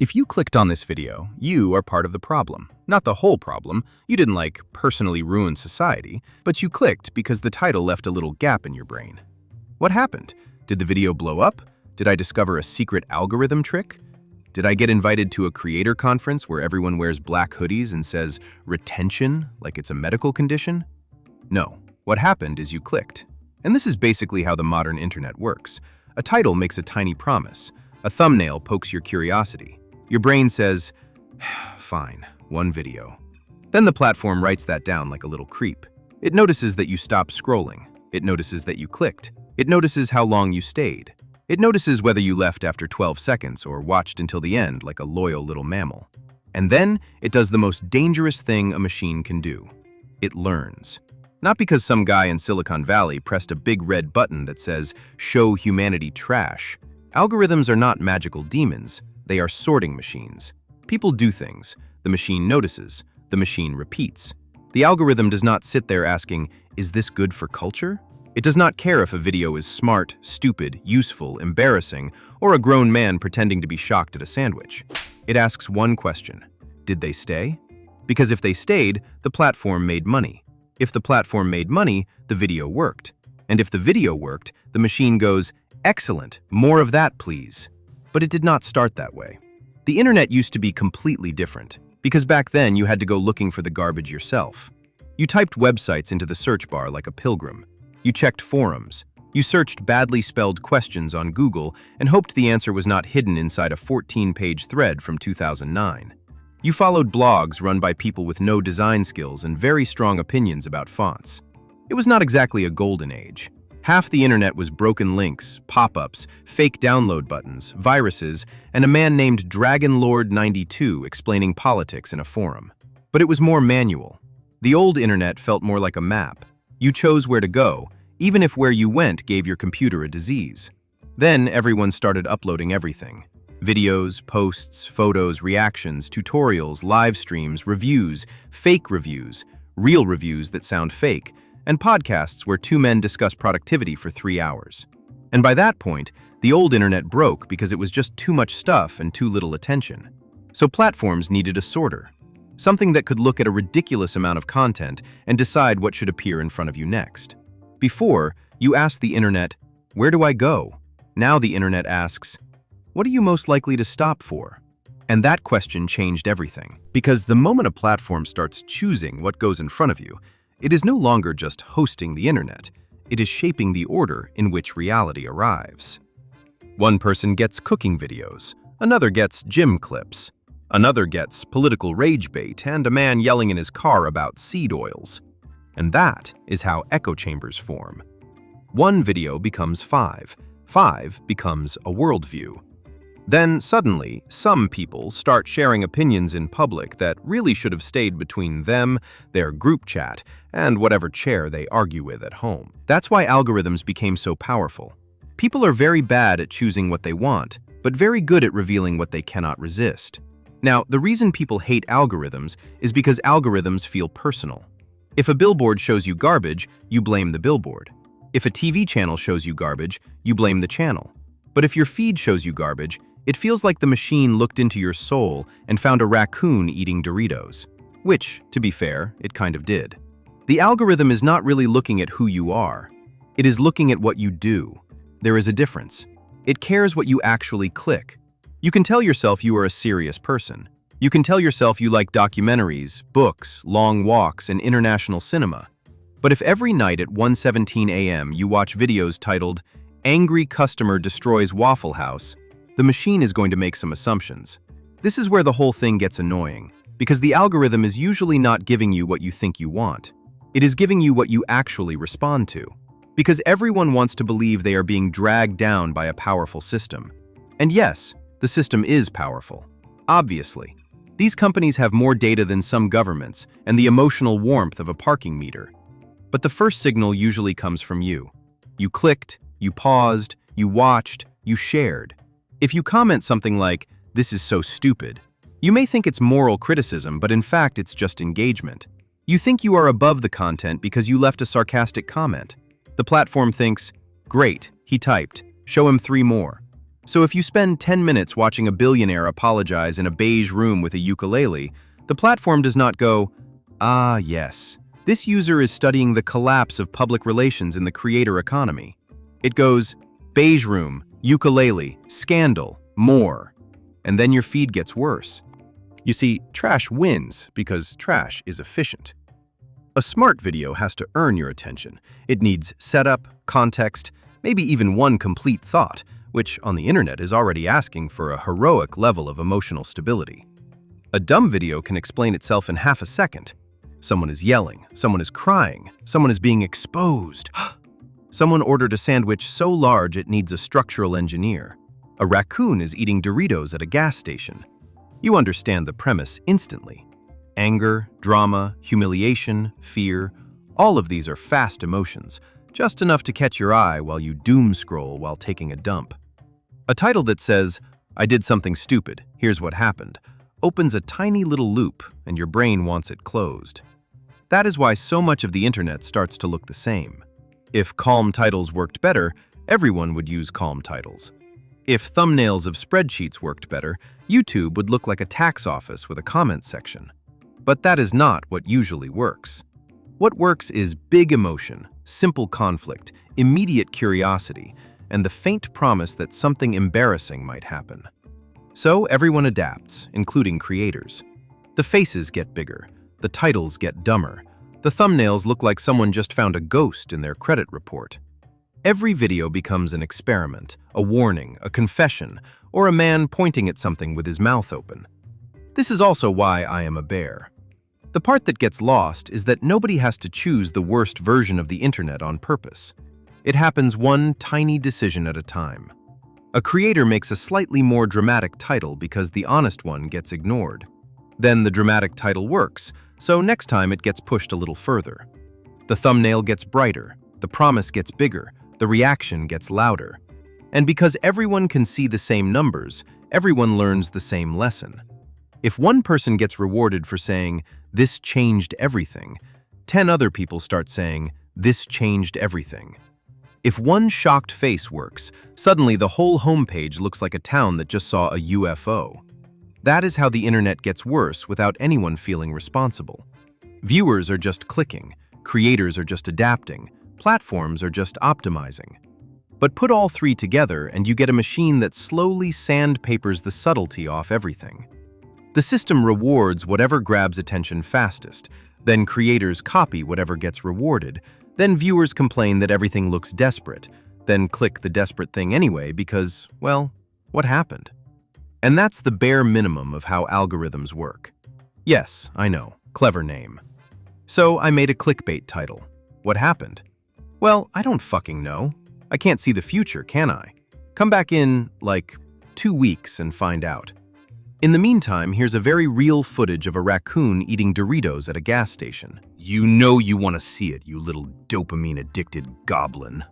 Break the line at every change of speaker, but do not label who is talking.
If you clicked on this video, you are part of the problem. Not the whole problem. You didn't personally ruin society, but you clicked because the title left a little gap in your brain. What happened? Did the video blow up? Did I discover a secret algorithm trick? Did I get invited to a creator conference where everyone wears black hoodies and says retention like it's a medical condition? No. What happened is you clicked. And this is basically how the modern internet works. A title makes a tiny promise. A thumbnail pokes your curiosity. Your brain says, fine, one video. Then the platform writes that down like a little creep. It notices that you stopped scrolling. It notices that you clicked. It notices how long you stayed. It notices whether you left after 12 seconds or watched until the end like a loyal little mammal. And then it does the most dangerous thing a machine can do. It learns. Not because some guy in Silicon Valley pressed a big red button that says, show humanity trash. Algorithms are not magical demons. They are sorting machines. People do things. The machine notices. The machine repeats. The algorithm does not sit there asking, is this good for culture? It does not care if a video is smart, stupid, useful, embarrassing, or a grown man pretending to be shocked at a sandwich. It asks one question. Did they stay? Because if they stayed, the platform made money. If the platform made money, the video worked. And if the video worked, the machine goes, excellent, more of that, please. But it did not start that way. The internet used to be completely different, because back then you had to go looking for the garbage yourself. You typed websites into the search bar like a pilgrim. You checked forums. You searched badly spelled questions on Google and hoped the answer was not hidden inside a 14-page thread from 2009. You followed blogs run by people with no design skills and very strong opinions about fonts. It was not exactly a golden age. Half the internet was broken links, pop-ups, fake download buttons, viruses, and a man named DragonLord92 explaining politics in a forum. But it was more manual. The old internet felt more like a map. You chose where to go, even if where you went gave your computer a disease. Then everyone started uploading everything. Videos, posts, photos, reactions, tutorials, live streams, reviews, fake reviews, real reviews that sound fake, and podcasts where two men discuss productivity for 3 hours. And by that point, the old internet broke because it was just too much stuff and too little attention. So platforms needed a sorter, something that could look at a ridiculous amount of content and decide what should appear in front of you next. Before, you asked the internet, where do I go? Now the internet asks, what are you most likely to stop for? And that question changed everything. Because the moment a platform starts choosing what goes in front of you, it is no longer just hosting the internet. It is shaping the order in which reality arrives. One person gets cooking videos, another gets gym clips, another gets political rage bait and a man yelling in his car about seed oils. And that is how echo chambers form. One video becomes 5. 5 becomes a worldview. Then suddenly, some people start sharing opinions in public that really should have stayed between them, their group chat, and whatever chair they argue with at home. That's why algorithms became so powerful. People are very bad at choosing what they want, but very good at revealing what they cannot resist. Now, the reason people hate algorithms is because algorithms feel personal. If a billboard shows you garbage, you blame the billboard. If a TV channel shows you garbage, you blame the channel. But if your feed shows you garbage, it feels like the machine looked into your soul and found a raccoon eating Doritos. Which, to be fair, it kind of did. The algorithm is not really looking at who you are. It is looking at what you do. There is a difference. It cares what you actually click. You can tell yourself you are a serious person. You can tell yourself you like documentaries, books, long walks, and international cinema. But if every night at 1:17 a.m. you watch videos titled, Angry Customer Destroys Waffle House, the machine is going to make some assumptions. This is where the whole thing gets annoying, because the algorithm is usually not giving you what you think you want. It is giving you what you actually respond to. Because everyone wants to believe they are being dragged down by a powerful system. And yes, the system is powerful. Obviously. These companies have more data than some governments and the emotional warmth of a parking meter. But the first signal usually comes from you. You clicked, you paused, you watched, you shared. If you comment something like, this is so stupid, you may think it's moral criticism, but in fact it's just engagement. You think you are above the content because you left a sarcastic comment. The platform thinks, great, he typed, show him 3 more. So if you spend 10 minutes watching a billionaire apologize in a beige room with a ukulele, the platform does not go, "Ah, yes, this user is studying the collapse of public relations in the creator economy." It goes, "Beige room, ukulele, scandal, more." And then your feed gets worse. You see, trash wins because trash is efficient. A smart video has to earn your attention. It needs setup, context, maybe even one complete thought, which on the internet is already asking for a heroic level of emotional stability. A dumb video can explain itself in half a second. Someone is yelling, someone is crying, someone is being exposed. Someone ordered a sandwich so large it needs a structural engineer. A raccoon is eating Doritos at a gas station. You understand the premise instantly. Anger, drama, humiliation, fear, all of these are fast emotions, just enough to catch your eye while you doom scroll while taking a dump. A title that says, "I did something stupid, here's what happened," opens a tiny little loop and your brain wants it closed. That is why so much of the internet starts to look the same. If calm titles worked better, everyone would use calm titles. If thumbnails of spreadsheets worked better, YouTube would look like a tax office with a comment section. But that is not what usually works. What works is big emotion, simple conflict, immediate curiosity, and the faint promise that something embarrassing might happen. So everyone adapts, including creators. The faces get bigger, the titles get dumber, the thumbnails look like someone just found a ghost in their credit report. Every video becomes an experiment, a warning, a confession, or a man pointing at something with his mouth open. This is also why I am a bear. The part that gets lost is that nobody has to choose the worst version of the internet on purpose. It happens one tiny decision at a time. A creator makes a slightly more dramatic title because the honest one gets ignored. Then the dramatic title works, so next time it gets pushed a little further. The thumbnail gets brighter, the promise gets bigger, the reaction gets louder. And because everyone can see the same numbers, everyone learns the same lesson. If one person gets rewarded for saying, "This changed everything," 10 other people start saying, "This changed everything." If one shocked face works, suddenly the whole homepage looks like a town that just saw a UFO. That is how the internet gets worse without anyone feeling responsible. Viewers are just clicking, creators are just adapting, platforms are just optimizing. But put all three together and you get a machine that slowly sandpapers the subtlety off everything. The system rewards whatever grabs attention fastest, then creators copy whatever gets rewarded, then viewers complain that everything looks desperate, then click the desperate thing anyway because, well, what happened? And that's the bare minimum of how algorithms work. Yes, I know, clever name. So I made a clickbait title. What happened? Well, I don't fucking know. I can't see the future, can I? Come back in, 2 weeks and find out. In the meantime, here's a very real footage of a raccoon eating Doritos at a gas station. You know you want to see it, you little dopamine-addicted goblin.